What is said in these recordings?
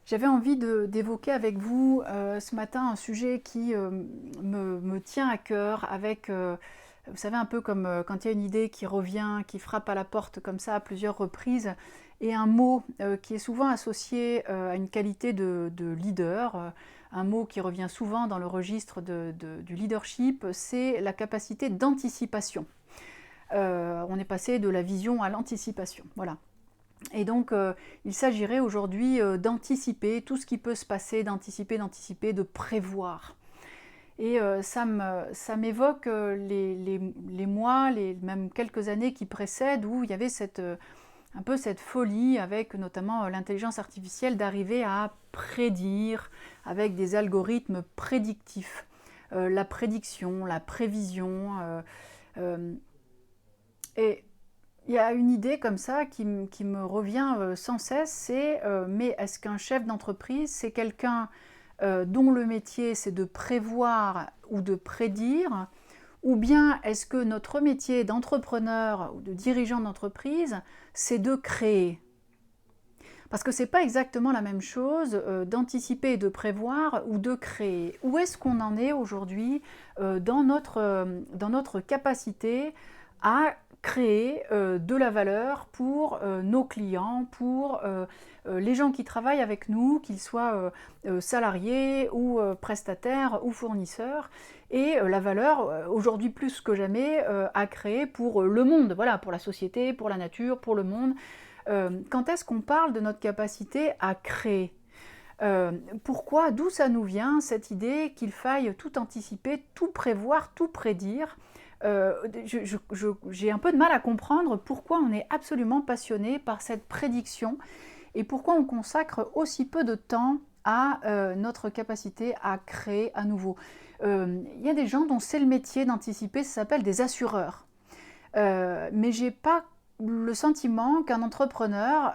J'avais envie d'évoquer avec vous ce matin un sujet qui me tient à cœur avec, vous savez, un peu comme quand il y a une idée qui revient, qui frappe à la porte comme ça à plusieurs reprises, et un mot qui est souvent associé à une qualité de leader, un mot qui revient souvent dans le registre du leadership, c'est la capacité d'anticipation. On est passé de la vision à l'anticipation, voilà. Et donc, il s'agirait aujourd'hui d'anticiper tout ce qui peut se passer, d'anticiper, de prévoir. Et ça m'évoque les mois, même quelques années qui précèdent, où il y avait un peu cette folie avec notamment l'intelligence artificielle d'arriver à prédire avec des algorithmes prédictifs. La prédiction, la prévision. Euh, et il y a une idée comme ça qui me revient sans cesse, c'est mais est-ce qu'un chef d'entreprise, c'est quelqu'un dont le métier c'est de prévoir ou de prédire, ou bien est-ce que notre métier d'entrepreneur ou de dirigeant d'entreprise, c'est de créer? Parce que c'est pas exactement la même chose d'anticiper et de prévoir ou de créer. Où est-ce qu'on en est aujourd'hui dans notre capacité à créer de la valeur pour nos clients, pour les gens qui travaillent avec nous, qu'ils soient salariés ou prestataires ou fournisseurs, et la valeur, aujourd'hui plus que jamais, à créer pour le monde, voilà, pour la société, pour la nature, pour le monde. Quand est-ce qu'on parle de notre capacité à créer? Pourquoi, d'où ça nous vient cette idée qu'il faille tout anticiper, tout prévoir, tout prédire? J'ai un peu de mal à comprendre pourquoi on est absolument passionné par cette prédiction et pourquoi on consacre aussi peu de temps à notre capacité à créer à nouveau. Il y a des gens dont c'est le métier d'anticiper, ça s'appelle des assureurs. Mais j'ai pas le sentiment qu'un entrepreneur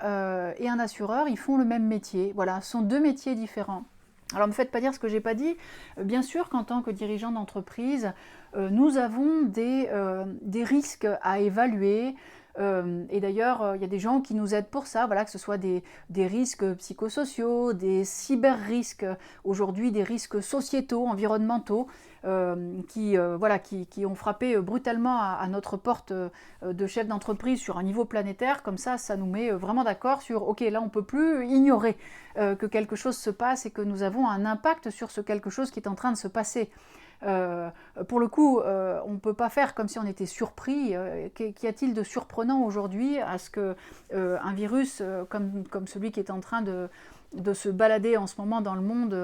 et un assureur, ils font le même métier. Voilà, ce sont deux métiers différents. Alors ne me faites pas dire ce que j'ai pas dit. Bien sûr qu'en tant que dirigeant d'entreprise, nous avons des risques à évaluer. Et d'ailleurs, il y a des gens qui nous aident pour ça, voilà, que ce soit des risques psychosociaux, des cyber-risques, aujourd'hui des risques sociétaux, environnementaux, voilà, qui ont frappé brutalement à notre porte de chef d'entreprise sur un niveau planétaire. Comme ça nous met vraiment d'accord sur, ok, là on ne peut plus ignorer que quelque chose se passe et que nous avons un impact sur ce quelque chose qui est en train de se passer. Pour le coup, on ne peut pas faire comme si on était surpris. Qu'y a-t-il de surprenant aujourd'hui à ce qu'un virus comme celui qui est en train de se balader en ce moment dans le monde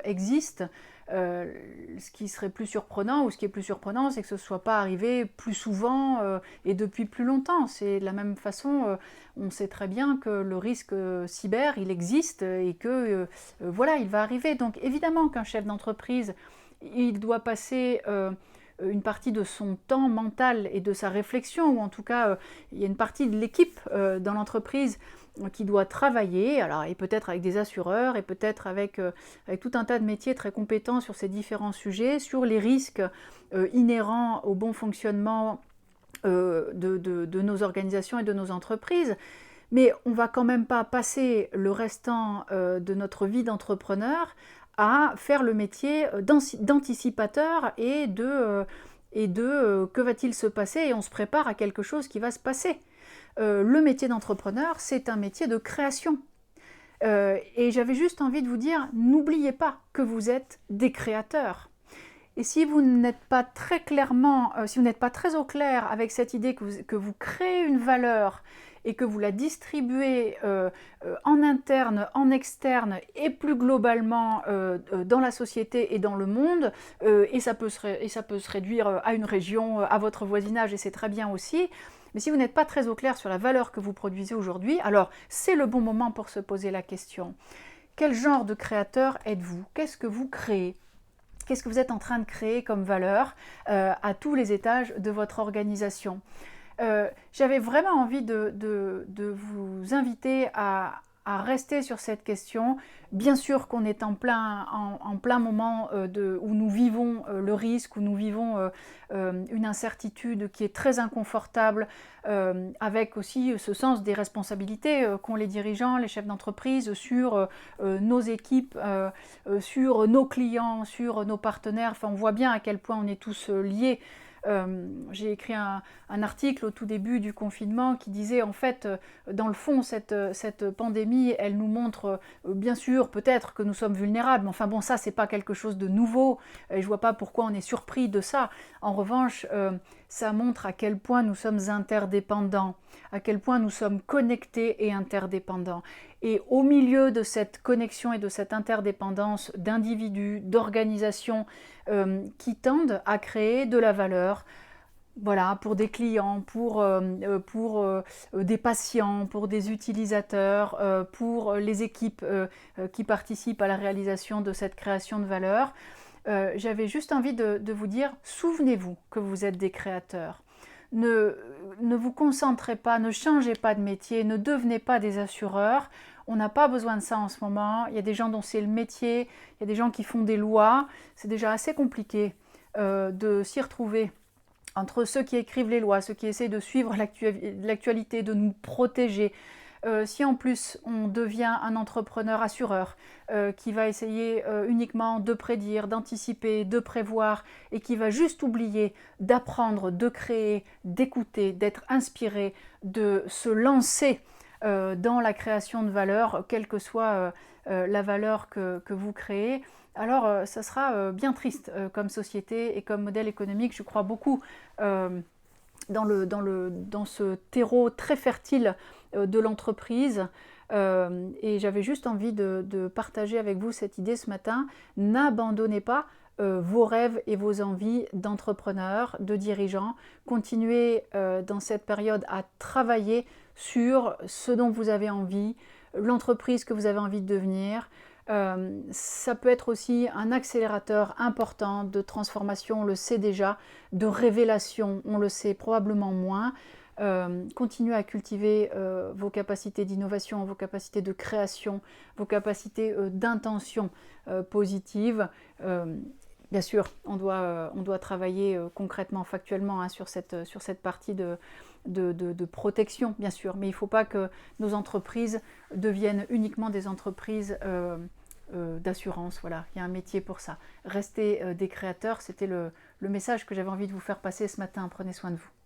existe? Ce qui serait plus surprenant, ou ce qui est plus surprenant, c'est que ce ne soit pas arrivé plus souvent et depuis plus longtemps. C'est de la même façon, on sait très bien que le risque cyber, il existe et que voilà, il va arriver. Donc évidemment qu'un chef d'entreprise, il doit passer une partie de son temps mental et de sa réflexion, ou en tout cas, il y a une partie de l'équipe dans l'entreprise qui doit travailler, alors, et peut-être avec des assureurs, et peut-être avec tout un tas de métiers très compétents sur ces différents sujets, sur les risques inhérents au bon fonctionnement de nos organisations et de nos entreprises. Mais on ne va quand même pas passer le restant de notre vie d'entrepreneur à faire le métier d'anticipateur et de que va-t-il se passer, et on se prépare à quelque chose qui va se passer. Le métier d'entrepreneur, c'est un métier de création. Et j'avais juste envie de vous dire, n'oubliez pas que vous êtes des créateurs. Et si vous n'êtes pas très clairement, si vous n'êtes pas très au clair avec cette idée que vous créez une valeur et que vous la distribuez en interne, en externe et plus globalement dans la société et dans le monde, et ça peut se réduire à une région, à votre voisinage, et c'est très bien aussi. Mais si vous n'êtes pas très au clair sur la valeur que vous produisez aujourd'hui, alors c'est le bon moment pour se poser la question. Quel genre de créateur êtes-vous? Qu'est-ce que vous créez? Qu'est-ce que vous êtes en train de créer comme valeur à tous les étages de votre organisation? J'avais vraiment envie de vous inviter à à rester sur cette question. Bien sûr qu'on est en plein moment où nous vivons le risque, où nous vivons une incertitude qui est très inconfortable, avec aussi ce sens des responsabilités qu'ont les dirigeants, les chefs d'entreprise sur nos équipes, sur nos clients, sur nos partenaires. Enfin, on voit bien à quel point on est tous liés. J'ai écrit un article au tout début du confinement qui disait en fait, dans le fond, cette pandémie, elle nous montre, bien sûr, peut-être que nous sommes vulnérables, mais enfin bon, ça, c'est pas quelque chose de nouveau, et je vois pas pourquoi on est surpris de ça. En revanche, ça montre à quel point nous sommes interdépendants, à quel point nous sommes connectés et interdépendants. Et au milieu de cette connexion et de cette interdépendance d'individus, d'organisations qui tendent à créer de la valeur, voilà, pour des clients, pour des patients, pour des utilisateurs, pour les équipes qui participent à la réalisation de cette création de valeur. J'avais juste envie de vous dire, souvenez-vous que vous êtes des créateurs. Ne vous concentrez pas, ne changez pas de métier, ne devenez pas des assureurs. On n'a pas besoin de ça en ce moment. Il y a des gens dont c'est le métier, il y a des gens qui font des lois. C'est déjà assez compliqué de s'y retrouver entre ceux qui écrivent les lois, ceux qui essaient de suivre l'actualité, de nous protéger. Si en plus on devient un entrepreneur assureur qui va essayer uniquement de prédire, d'anticiper, de prévoir et qui va juste oublier d'apprendre, de créer, d'écouter, d'être inspiré, de se lancer dans la création de valeur, quelle que soit la valeur que vous créez, alors ça sera bien triste comme société et comme modèle économique. Je crois beaucoup dans ce terreau très fertile de l'entreprise. Et j'avais juste envie de partager avec vous cette idée ce matin. N'abandonnez pas vos rêves et vos envies d'entrepreneurs, de dirigeants. Continuez dans cette période à travailler sur ce dont vous avez envie, l'entreprise que vous avez envie de devenir. Ça peut être aussi un accélérateur important de transformation, on le sait déjà, de révélation, on le sait probablement moins. Continuez à cultiver vos capacités d'innovation, vos capacités de création, vos capacités d'intention positive. Bien sûr, on doit travailler concrètement, factuellement sur cette partie de protection, bien sûr, mais il ne faut pas que nos entreprises deviennent uniquement des entreprises d'assurance. Voilà, il y a un métier pour ça. Restez des créateurs, c'était le message que j'avais envie de vous faire passer ce matin. Prenez soin de vous.